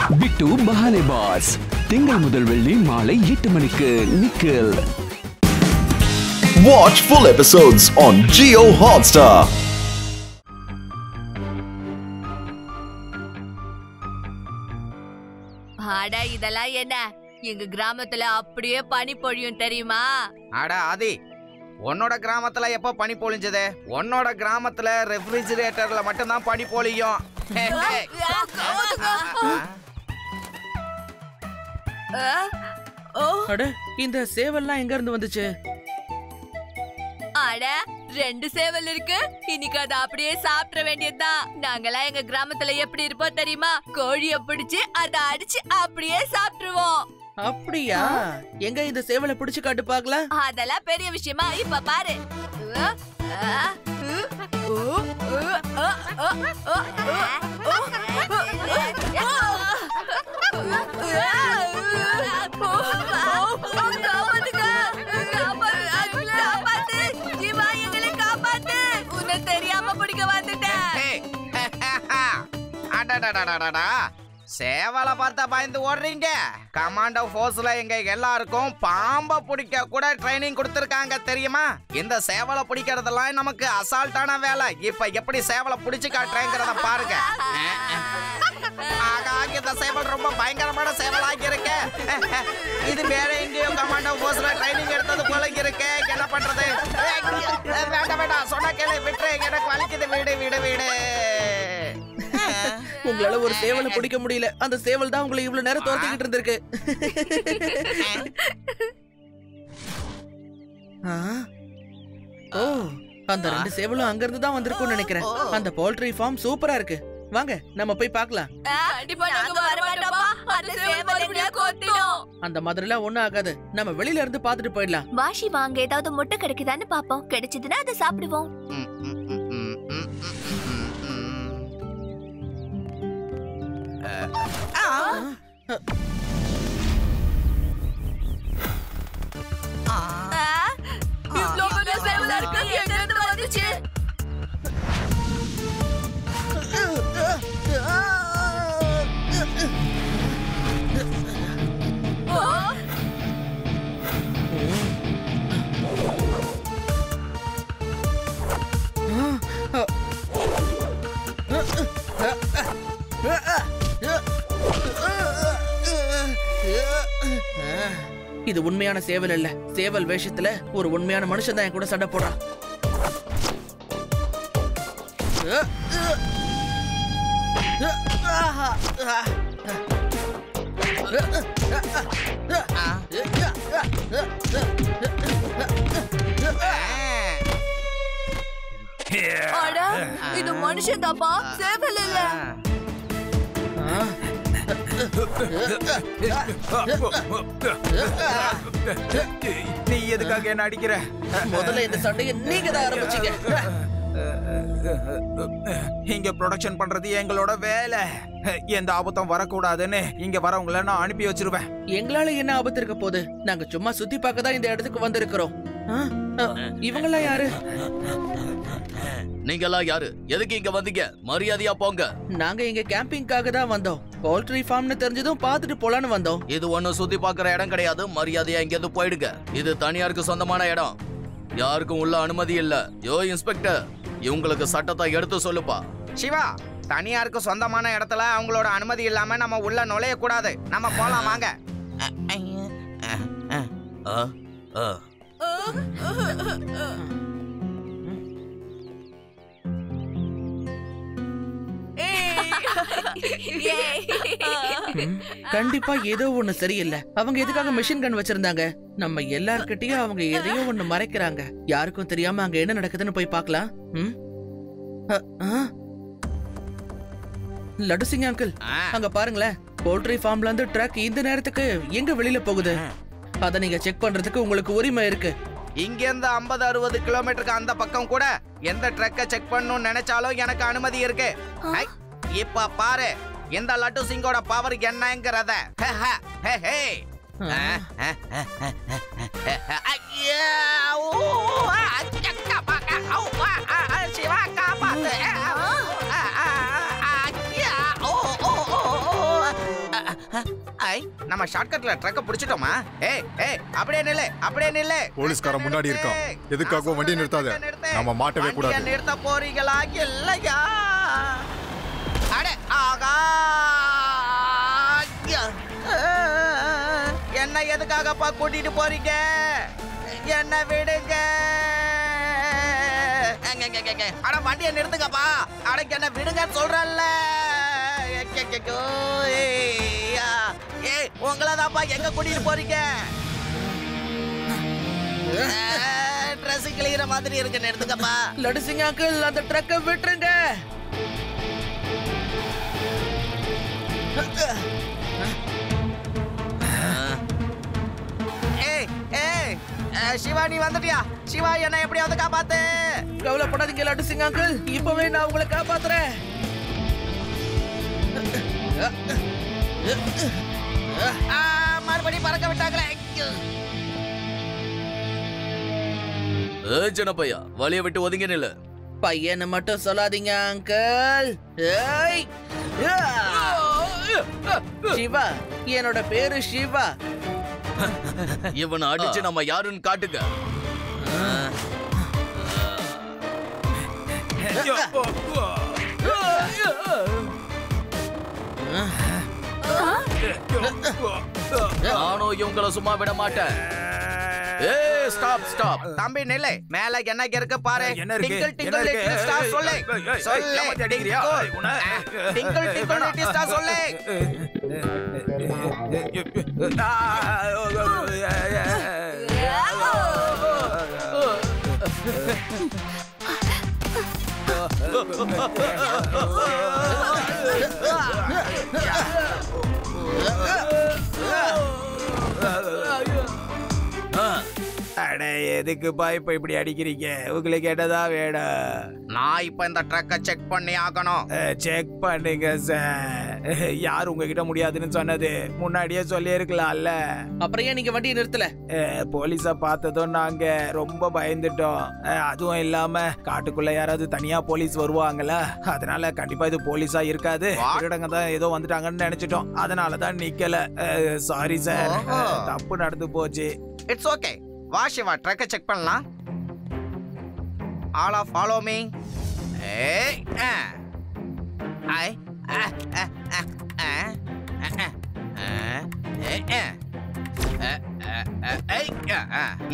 பிட்டு Bahale pass திங்கள் முதல் வெள்ளி மாலை 8 மணிக்கு Nikhil. Watch full episodes on Jio Hotstar. அட இதெல்லாம் என்ன? எங்க கிராமத்துல அப்படியே பனி பொழியும் தெரியுமா? அட ஆதி, உன்னோட கிராமத்துல எப்ப பனி பொழிஞ்சது? உன்னோட கிராமத்துல ரெஃப்ரிஜிரேட்டர்ல மட்டும் தான் பனி பொழியும். அட இந்த சேவல்லாம் எங்க இருந்து வந்துச்சு? அட 2 சேவல் இருக்கு. இன்னைக்கு அதை அப்படியே சாப்பிட வேண்டியதுதான். நாங்கெல்லாம் எங்க கிராமத்துல எப்படி இருப்போம் தெரியுமா? கோழிய பிடிச்சு அதை அடிச்சு அப்படியே சாப்பிட்டுருவோம். அப்படியா? எங்க இந்த சேவலை பிடிச்சு காட்டு பாக்கலாம். அதெல்லாம் பெரிய விஷயமா? இப்ப பாரு. தெரியாம பிடிக்க வந்துட்டேன். சேவலை பார்த்தா பயந்து ஓடுறீங்க? கமாண்டோ போர்ஸ்ல எங்க எல்லாருக்கும் பாம்பை பிடிக்க கூட ட்ரைனிங் கொடுத்திருக்காங்க தெரியுமா? இந்த சேவலை பிடிக்கிறதெல்லாம் நமக்கு அசால்ட்டான வேலை. இப்ப எப்படி சேவலை பிடிச்சு காட்டுறேங்கிறத பாருங்க. இந்த சேவல் ரொம்ப பயங்கரமான சேவலாகி இருக்கு. இது வேற எங்கேயோ கமாண்டோ போர்ஸ்ல ட்ரைனிங் எடுத்தது போல இருக்கு. என்ன பண்றது? வேண்டாம் வேண்டாம், சொன்ன கேளு, விட்டு, எனக்கு வலிக்குது. வீடு வீடு வீடு. உங்களால ஒரு சேவலை பிடிக்க முடியல. அந்த சேவல் தான் உங்களை இவ்வளவு நேரம் துரத்திக்கிட்டு இருந்திருக்கு. ஓ, அந்த 2 சேவலும் அங்க இருந்து தான் வந்திருக்கும்னு நினைக்கிறேன். அந்த போல்ட்ரி ஃபார்ம் சூப்பரா இருக்கு. வாங்க நம்ம போய் பார்க்கலாம். அந்த மாதிரிலாம் ஒண்ணும் ஆகாது. நம்ம வெளியில இருந்து பாத்துட்டு போயிடலாம். வாஷி வாங்க, ஏதாவது முட்டை கிடைக்குதான்னு பாப்போம். கிடைச்சதுன்னா அதை சாப்பிடுவோம். இது உண்மையான சேவல் இல்ல. சேவல் வேஷத்துல ஒரு உண்மையான மனுஷன் தான் என் கூட சண்டை போடுறான். இது மனுஷன் தாப்பா, சேவல் இல்ல. நீ எதுக்காக என்ன அடிக்கிற? முதல்ல இந்த சண்டையை நீங்க தான் ஆரம்பிச்சீங்க. இங்க ப்ரொடக்ஷன் பண்றது எங்களோட வேலை. எந்த ஆபத்தும் வரக்கூடாதுன்னு இங்க வரவங்கள நான் அனுப்பி வச்சிருவேன். எங்களால என்ன ஆபத்து இருக்க போகுது? நாங்க சும்மா சுத்தி பார்க்க தான் இந்த இடத்துக்கு வந்திருக்கிறோம். இவங்கெல்லாம் யாரு? நீங்கெல்லாம் யாரு? எதுக்கு இங்க வந்தீங்க? மரியாதையா போங்க. நாங்க இங்க கேம்பிங்காக தான் வந்தோம். போல்ட்ரி ஃபார்ம்னு தெரிஞ்சதும் பாத்துட்டு போலான்னு வந்தோம். இது ஒண்ணும் சுத்தி பாக்குற இடம் கிடையாது. மரியாதையா இங்க இருந்து போயிடுங்க. இது தனியாருக்கு சொந்தமான இடம். யாருக்கும் உள்ள அனுமதி இல்ல. யோ இன்ஸ்பெக்டர், இவங்களுக்கு சட்டத்தை எடுத்து சொல்லுப்பா. சிவா, தனியாருக்கு சொந்தமான இடத்துல அவங்களோட அனுமதி இல்லாம நம்ம உள்ள நுழைய கூடாது. நம்ம போலாம் வாங்க. கண்டிப்பா ஏதோ ஒண்ணு சரியில்லை. அவங்க எதுக்காக மிஷின் கன் வச்சிருந்தாங்க? நம்ம எல்லார்கிட்டயும் அவங்க எதையோ ஒண்ணு மறைக்கிறாங்க. யாருக்கும் தெரியாம அங்க என்ன நடக்குதுன்னு போய் பார்க்கலாம். லட்டு சிங் அங்கிள், அங்க பாருங்களேன். போல்ட்ரி ஃபார்ம்ல இருந்து ட்ரக் இந்த நேரத்துக்கு எங்க வெளியில போகுது? அத நீங்க செக் பண்றதுக்கு உங்களுக்கு உரிமை இருக்கு. இங்க இருந்து 50-60 கிலோமீட்டருக்கு அந்த பக்கம் கூட எந்த ட்ரக்க செக் பண்ணணும்னு நினைச்சாலும் எனக்கு அனுமதி இருக்கு. இப்ப பாரு இந்த லட்டு சிங்கோட பவர் என்னங்கறத. சிவா காப்பாத்து. ஐ நம்ம ஷார்ட்கட்ல ட்ரக்க புடிச்சிட்டோமா? ஏய் ஏய் அப்படியே நில்லு போலீஸ்காரன் முன்னாடி இருக்கான். எதுக்காகவும் வண்டி நிறுத்தாத. நம்ம மாட்டவே கூடாது. நிறுத்த போறீங்களா இல்லையா? அட ஆகா! என்ன எதுக்காகப்பா கூட்டிட்டு போறீங்க? என்ன விடுங்க. அட வண்டியை நிறுத்துங்கப்பா. அடக்கு என்ன விடுங்கன்னு சொல்றல்ல. ஏய் உங்களதாப்பா எங்க கூட்டிட்டு போறீங்க? ட்ரெஸ் கிளியற மாதிரி இருக்கு, நிறுத்துங்கப்பா. லட்டு சிங் அங்கிள், அந்த ட்ரக்கை விட்டுருங்க. சிவா நீ வந்துட்டியா? சிவா என்ன எப்படியாவது காப்பாத்து. கவலைப்படாதீங்க லட்டு சிங் அங்கிள், இப்பவே நான் உங்களை காப்பாத்துறேன். மறுபடியும் பறக்க விட்டாங்களே. சின்ன பையா, வழிய விட்டு ஒதுங்கி நில்லு. பையனை மட்டும் சொல்லாதீங்க அங்கிள். ஏய்! சிவா, என்னோட பேரு சிவா. இவனை அடிச்சு நம்ம யாருன்னு காட்டுங்க. நானும் இவங்களை சும்மா விட மாட்டேன். ஏய் ஸ்டாப். தம்பி நில்லை. மேல என்ன இருக்கு பாரு. டிங்கிள் டிங்கிள் லிட்டில் ஸ்டார் சொல்லு. டிங்கிள் டிங்கிள் லிட்டில் ஸ்டார் சொல்லு. அட எதுக்குப்பா இப்ப இப்படி அடிக்கிறீங்க? உங்களுக்கு என்னதா வேணும்? நான் இப்ப இந்த ட்ரக்க செக் பண்ணி ஆகணும். செக் பண்ணுங்க சார். யார் உங்ககிட்ட முடியாதுன்னு சொன்னது? முன்னாடியே சொல்லி இருக்கலாம்ல. அப்புறம் ஏன் நீங்க வண்டியை நிறுத்தல? போலீஸ பார்த்ததும் நாங்க ரொம்ப பயந்துட்டோம். அதுவும் இல்லாம காட்டுக்குள்ள யாராவது தனியா போலீஸ் வருவாங்களா, அதனால கண்டிப்பா இது போலீஸா இருக்காது. திருடங்க தான் ஏதோ வந்துட்டாங்கன்னு நினைச்சிட்டோம். அதனாலதான் நிக்கல. சாரி சார், தப்பு நடந்து போச்சு. It's okay. வா சிவா, ட்ரக்க செக் பண்ணலாம். All of follow me. ஏய் ஐ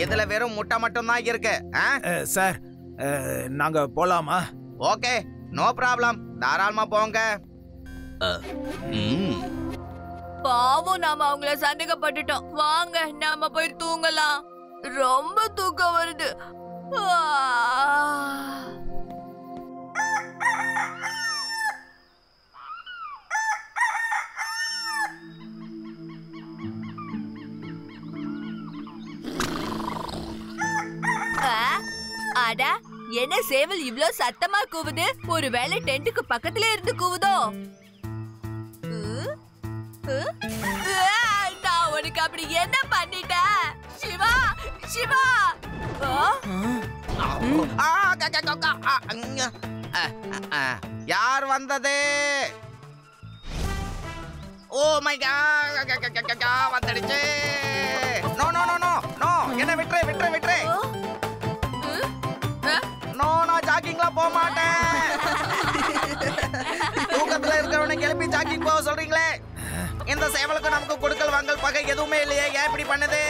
இதுல வெறும் முட்டை மட்டும் தான் இருக்கு. சார், நாங்க போலாமா? Okay, no problem. தாராளமா போங்க. பாவம், நாம அவங்கள சந்தேகப்பட்டுட்டோம். வாங்க நாம போய் தூங்கலாம். ரொம்ப தூக்கம் வருது. அட, என்ன சேவல் இவ்ளோ சத்தமா கூவுது? ஒருவேளை டென்ட்டுக்கு பக்கத்துல இருந்து கூவுதோ? நான் உனக்கு அப்படி என்ன பண்ணிட்டேன்? சிவா, சிவா! யார் வந்தது? ஓ மை காட், வந்துடுச்சு. No no no no no, என்ன விட்டுரு. நோ, நான் ஜாக்கிங்லாம் போக மாட்டேன். தூக்கத்துல இருக்கிறவனை கிளப்பி ஜாக்கிங் போக சொல்றீங்களே. இந்த சேவலுக்கு நமக்கு கொடுக்கல் வாங்கல் பகை எதுவுமே இல்லையே, ஏன் இப்படி பண்ணுது?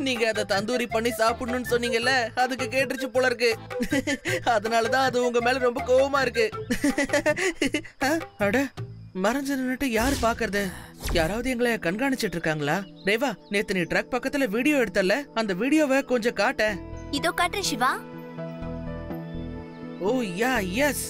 நீங்க அதை தந்தூரி பண்ணி சாப்பிடணும்னு சொன்னீங்கல்ல, அதுக்கு கேட்டுருச்சு போல இருக்கு. அதனாலதான் அது உங்க மேல ரொம்ப கோவமா இருக்கு. அட, மறைஞ்சு நின்னுட்டு யாரு பாக்குறது? யாராவது எங்களை கண்காணிச்சிட்டு இருக்காங்களா? ரேவா, நேத்து நீ ட்ரக் பக்கத்துல வீடியோ எடுத்தல, அந்த வீடியோவை கொஞ்சம் காட்ட. இதோ காட்டுறேன் சிவா. ஓ யா, எஸ்.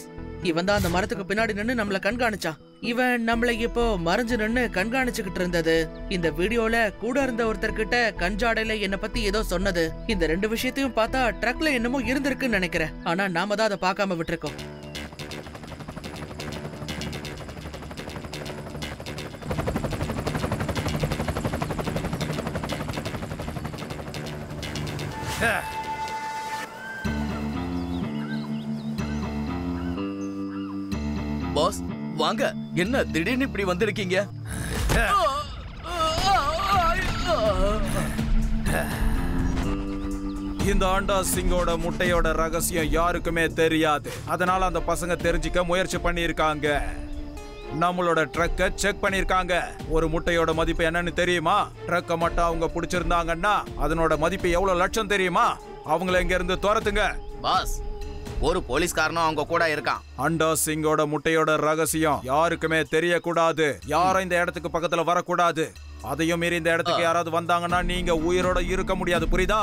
இவன் தான் அந்த மரத்துக்கு பின்னாடி நின்னு நம்மள கண்காணிச்சான். இவன் நம்மளை இப்போ மறைஞ்சு நின்னு கண்காணிச்சுக்கிட்டு இருந்தது. இந்த வீடியோல கூட இருந்த ஒருத்தர்கிட்ட கஞ்சாடையில என்ன பத்தி ஏதோ சொன்னது. இந்த ரெண்டு விஷயத்தையும் பார்த்தா ட்ரக்ல என்னமோ இருந்திருக்குன்னு நினைக்கிறேன். ஆனா நாம தான் அதை பார்க்காம விட்டுருக்கோம். பாஸ் வாங்க. என்ன திடீர்னு இப்படி வந்திருக்கீங்க? இந்த ஆண்டா சிங்கோட முட்டையோட ரகசியம் யாருக்குமே தெரியாது. அதனால அந்த பசங்க தெரிஞ்சுக்க முயற்சி பண்ணிருக்காங்க. நம்மளோட ட்ரக்க செக் பண்ணிருக்காங்க. ஒரு முட்டையோட மதிப்பு என்னன்னு தெரியுமா? ட்ரக்க மட்டும் அவங்க பிடிச்சிருந்தாங்கன்னா அதனோட மதிப்பு எவ்வளவு லட்சம் தெரியுமா? அவங்கள இங்க இருந்து துரத்துங்க. பாஸ், ஒரு போலீஸ்காரனும் அவங்க கூட இருக்கான். அண்டா சிங்கோட முட்டையோட ரகசியம் யாருக்குமே தெரியக்கூடாது. யாரும் இந்த இடத்துக்கு பக்கத்துல வரக்கூடாது. அதையும் மீறி இந்த இடத்துக்கு யாராவது வந்தாங்கன்னா நீங்க உயிரோட இருக்க முடியாது. புரியுதா?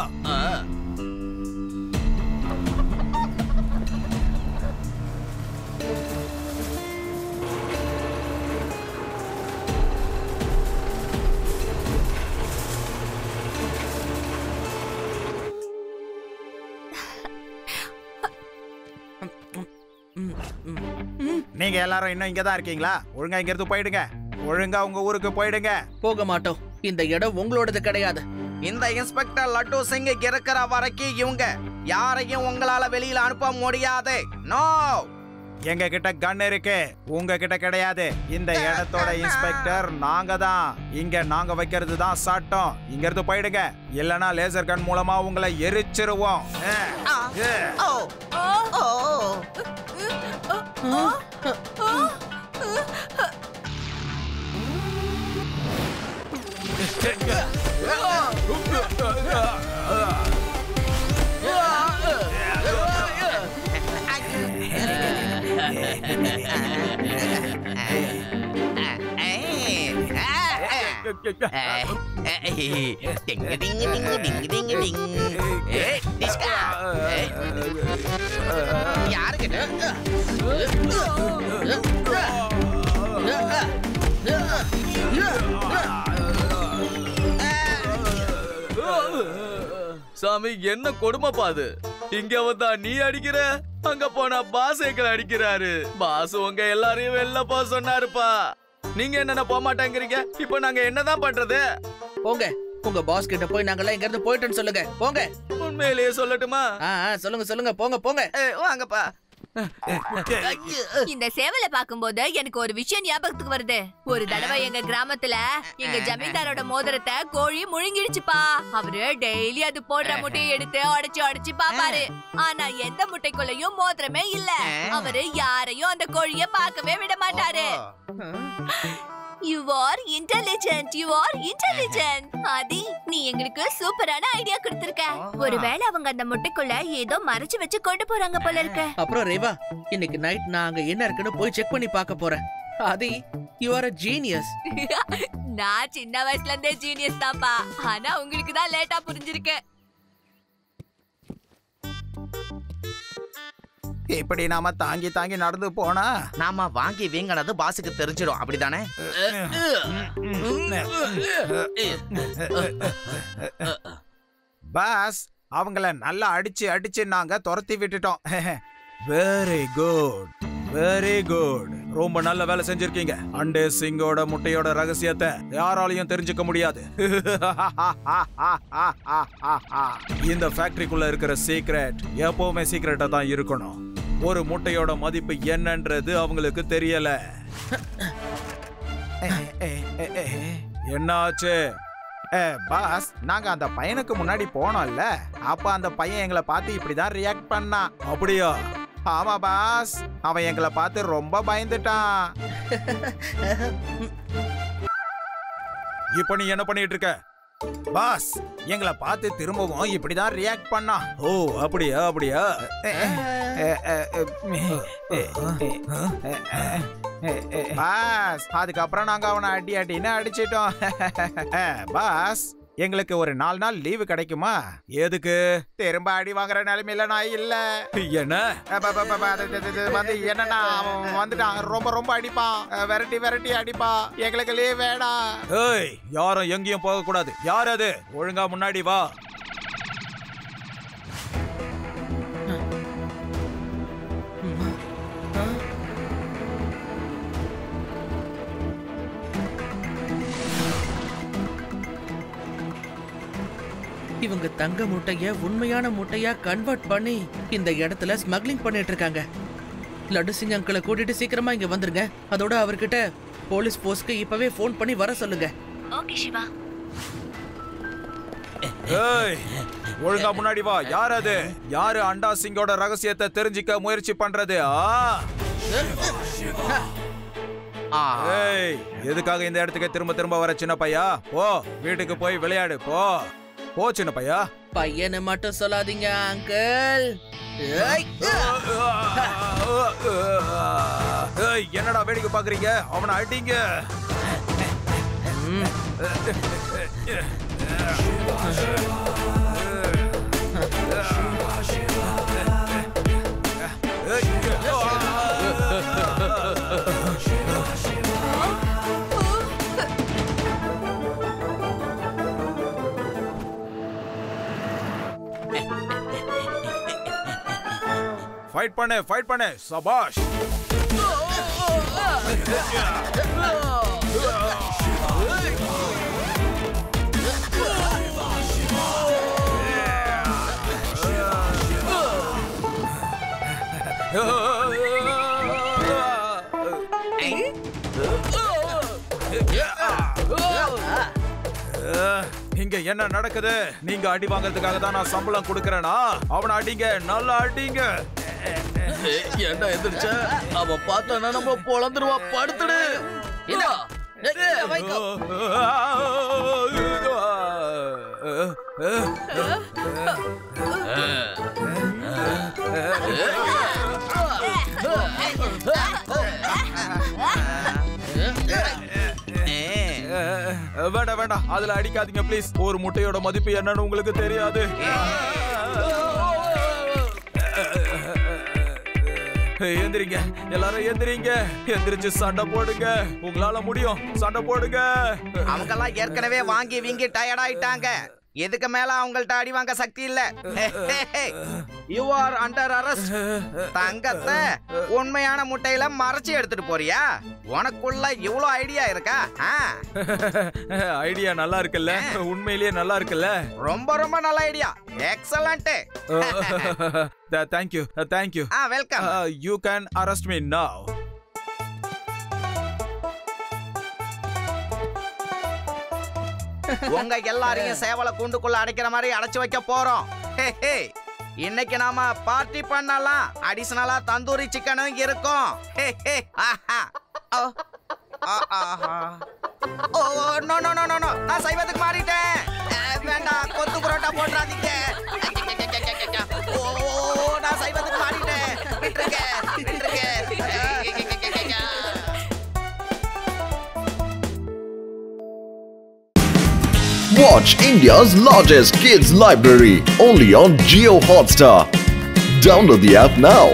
நீங்க எல்லாரும் இன்னும் இங்கதான் இருக்கீங்களா? ஒழுங்கா இங்க இருந்து போயிடுங்க. ஒழுங்கா உங்க ஊருக்கு போயிடுங்க. போக மாட்டோம். இந்த இடம் உங்களோடது கிடையாது. இந்த இன்ஸ்பெக்டர் லட்டு சிங் இருக்கிற வரைக்கும் இவங்க யாரையும் உங்களால வெளியில அனுப்ப முடியாது. நோ. எங்க கிட்ட கன் இருக்கு, உங்க கிட்ட கிடையாது. இந்த இடத்தோட இன்ஸ்பெக்டர் நாங்க தான். இங்க நாங்க வைக்கிறது தான் சட்டம். இங்க இருந்து போயிடுங்க, இல்லனா லேசர் கன் மூலமா உங்களை எரிச்சிருவோம். சாமி, என்ன கொடுமை பாது. இங்க வந்தா நீ அடிக்கிற, அங்க போனா பாஸ் எங்களை அடிக்கிறாரு. பாஸ் உங்க எல்லாரையும் வெளில போக சொன்னாருப்பா. நீங்க என்ன போக மாட்டேங்கிறீங்க. இப்ப நாங்க என்னதான் பண்றது? போங்க, உங்க பாஸ் கிட்ட போய் நாங்கெல்லாம் இங்க இருந்து போயிட்டோன்னு சொல்லுங்க. போங்க. உண்மையிலேயே சொல்லட்டுமா? சொல்லுங்க சொல்லுங்க, போங்க போங்க. வாங்கப்பா. இந்த சேவலை பாக்கும்போது எனக்கு ஒரு விஷயம் ஞாபகத்துக்கு வருது. ஒரு தடவை எங்க கிராமத்துல எங்க ஜமீன்தாரோட மோதிரத்தை கோழி முழுங்கிடுச்சுப்பா. அவரு டெய்லி அது போடுற முட்டையை எடுத்து உடைச்சு உடைச்சு பாப்பாரு. ஆனா எந்த முட்டைக்குள்ளயும் மோதிரமே இல்ல. அவரு யாரையும் அந்த கோழிய பார்க்கவே விட மாட்டாரு. You are intelligent. You are intelligent. ஆதி, நீ எங்களுக்கு சூப்பரான ஐடியா கொடுத்திருக்க. ஒருவேளை அவங்க அந்த முட்டைக்குள்ள ஏதோ மறைச்சு வச்சு கொண்டு போறாங்க போல இருக்கு. அப்புறம் ரேவா, இன்னைக்கு நைட் நான் அங்க என்ன இருக்குன்னு போய் செக் பண்ணி பார்க்க போறேன். ஆதி, you are a genius. நான் சின்ன வயசுல இருந்தே ஜீனியஸ் தான்ப்பா. ஆனா உங்களுக்கு தான் லேட்டா புரிஞ்சிருக்கு. இப்படி நாம தாங்கி தாங்கி நடந்து போனா நாம வாங்கி வீங்கினது பாஸுக்கு தெரிஞ்சிடும். அப்படிதானே? பாஸ், அவங்கள நல்லா அடிச்சு அடிச்சு நாங்க துரத்தி விட்டுட்டோம். Very good, very good. ரொம்ப நல்ல வேலை செஞ்சிருக்கீங்க. அண்டே சிங்கோட முட்டையோட ரகசியத்தை யாராலையும் தெரிஞ்சுக்க முடியாது. இந்த ஃபேக்டரிக்குள்ள இருக்கிற சீக்ரெட் எப்பவுமே சீக்ரெட்டா தான் இருக்கணும். ஒரு முட்டையோட மதிப்பு என்னன்றது அவங்களுக்கு தெரியல. என்னாச்சு? பாஸ், நாங்க அந்த பையனுக்கு முன்னாடி போனோம்ல, அப்ப அந்த பையன் எங்களை பார்த்து இப்படிதான் ரியாக்ட் பண்ணான். அப்படியா? ஆமா பாஸ், அவன் எங்களை பார்த்து ரொம்ப பயந்துட்டான். இப்ப நீ என்ன பண்ணிட்டு இருக்க? பாஸ், எங்களை பார்த்து திரும்பவும் இப்படிதான் ரியாக்ட் பண்ணா. ஓ, அப்படியா? அப்படியா? பாஸ், அதுக்கப்புறம் நாங்க அவனை அடி அடின்னு அடிச்சிட்டோம். பாஸ், எங்களுக்கு ஒரு 4 நாள் லீவு கிடைக்குமா? எதுக்கு? திரும்ப அடி வாங்குற நிலைமையில நான் இல்ல. என்ன வந்து என்னன்னா அவன் வந்துட்டான், ரொம்ப ரொம்ப அடிப்பான், விரட்டி விரட்டி அடிப்பான். எங்களுக்கு லீவ் வேணாம். ஏய், யாரும் எங்கேயும் போக கூடாது. யார் அது? ஒழுங்கா முன்னாடி வா. இவங்க தங்க முட்டைய உண்மையான முட்டையா கன்வெர்ட் பண்ணி இந்த இடத்துல ஸ்மக்லிங் பண்ணிட்டு இருக்காங்க. லட்டு சிங் அங்கிளை கூட்டிட்டு சீக்கிரமா இங்க வந்துருங்க. அதோட அவர்கிட்ட போலீஸ் போஸ்ட்க்கு இப்பவே ஃபோன் பண்ணி வர சொல்லுங்க. ஓகே சிவா. ஏய், ஒழுங்கா முன்னாடி வா. யார் அது? யாரு அண்டா சிங்கோட ரகசியத்தை தெரிஞ்சுக்க முயற்சி பண்றது? ஏய், எதுக்காக இந்த இடத்துக்கு திரும்ப திரும்ப வர சின்ன பையா? போ, வீட்டுக்கு போய் விளையாடு. போ போ சின்ன பையா. பையனை மட்டும் சொல்லாதீங்க அங்கிள். என்னடா வேடிக்கை பாக்குறீங்க? அவனை அடிங்க. ஃபைட் பண்ணு சபாஷ். இங்க என்ன நடக்குது? நீங்க அடி வாங்கறதுக்காக தான் நான் சம்பளம் கொடுக்கறேனா? அவனை அடிங்க, நல்லா அடிங்க. ஏன்டா எந்திரிச்ச? அவன் பார்த்தானா நம்ம பொளந்துருவா. படுத்துடு. வேண்டாம், அதுல அடிக்காதீங்க ப்ளீஸ். ஒரு முட்டையோட மதிப்பு என்னன்னு உங்களுக்கு தெரியாது. எந்திரிங்க, எல்லாரும் எந்திரிங்க. எந்திரிச்சு சண்டை போடுங்க. உங்களால முடியும், சண்டை போடுங்க. அவங்க எல்லாம் ஏற்கனவே வாங்கி வீங்கி டயர்ட் ஆயிட்டாங்க. எதுக்கு மேல அவங்கள்ட்ட அடி வாங்க சக்தி இல்ல. You are under arrest. தங்கத்தை உண்மையான முட்டையில மறைச்சு எடுத்துட்டு போறியா? உனக்குள்ள இவ்வளவு ஐடியா இருக்கா? ஐடியா நல்லா இருக்குல்ல? உண்மையிலேயே நல்லா இருக்குல்ல? ரொம்ப ரொம்ப நல்ல idea. Excellent. Thank you. Welcome. You can arrest me now. உங்க எல்லாரையும் சேவல கூண்டுக்குள்ள அடைக்கிற மாதிரி அடைச்சு வைக்க போறோம். இன்னைக்கு நாம பார்ட்டி பண்ணலாம். அடிஷனலா தந்தூரி சிக்கனும் இருக்கும். நான் சைவத்துக்கு மாறிட்டேன். வேண்டாம், கொத்து புரோட்டா போட்டுறாதீங்க. நான் சைவத்துக்கு மாறிட்டேன். விட்டுருங்க. Watch India's largest kids library only on Jio Hotstar. Download the app now.